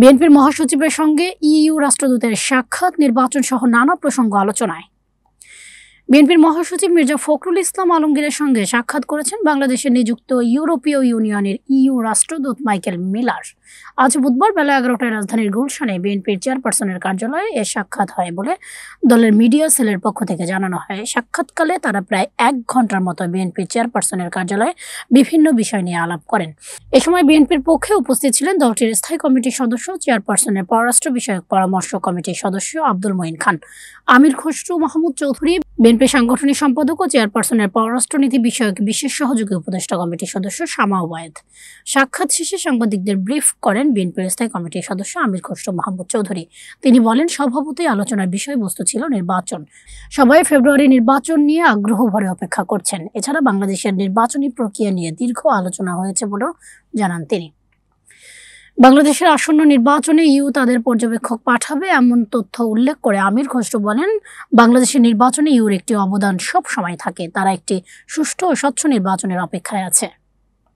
বিএনপির মহাসচিবের সঙ্গে ইইউ রাষ্ট্রদূতের সাক্ষাৎ, নির্বাচন সহ নানা প্রসঙ্গ আলোচনায়। বিএনপির মহাসচিব মির্জা ফখরুল ইসলাম আলমগীরের সঙ্গে সাক্ষাৎ করেছেন বাংলাদেশে নিযুক্ত ইউরোপীয় ইউনিয়নের ইইউ রাষ্ট্রদূত মাইকেল মিলার। আজ বুধবার বেলা 11টায় রাজধানীর গুলশানে বিএনপির চেয়ারপারসনের কার্যালয়ে এ সাক্ষাৎ হয় বলে দলের মিডিয়া সেলের পক্ষ থেকে জানানো হয়। সাক্ষাৎকালে তারা প্রায় 1 ঘণ্টার মতো বিএনপির চেয়ারপারসনের কার্যালয়ে বিভিন্ন বিষয় নিয়ে আলাপ করেন। এ সময় বিএনপির পক্ষে উপস্থিত ছিলেন দলটির স্থায়ী কমিটির সদস্য, চেয়ারপারসনের পররাষ্ট্র বিষয়ক পরামর্শ কমিটির সদস্য আব্দুল মঈন খান, আমির খসরু মাহমুদ চৌধুরী, বিএনপি সাংগঠনিক সম্পাদক ও চেয়ারপারসনের পররাষ্ট্রনীতি বিষয়ক বিশেষ সহযোগী উপদেষ্টা কমিটির সদস্য শামা ওবায়েদ। সাক্ষাৎ শেষে সাংবাদিকদের ব্রিফ করেন বিএনপির স্থায়ী কমিটির সদস্য আমির খসরু মাহমুদ চৌধুরী। তিনি বলেন, স্বভাবতই আলোচনার বিষয়বস্তু ছিল নির্বাচন। সবাই ফেব্রুয়ারি নির্বাচন নিয়ে আগ্রহ ভরে অপেক্ষা করছেন। এছাড়া বাংলাদেশের নির্বাচনী প্রক্রিয়া নিয়ে দীর্ঘ আলোচনা হয়েছে বলেও জানান তিনি। বাংলাদেশের আসন্ন নির্বাচনে ইইউ তাদের পর্যবেক্ষক পাঠাবে এমন তথ্য উল্লেখ করে আমির খসরু বলেন, বাংলাদেশের নির্বাচনে ইইউর একটি অবদান সব সময় থাকে। তারা একটি সুষ্ঠু ও স্বচ্ছ নির্বাচনের অপেক্ষায় আছে।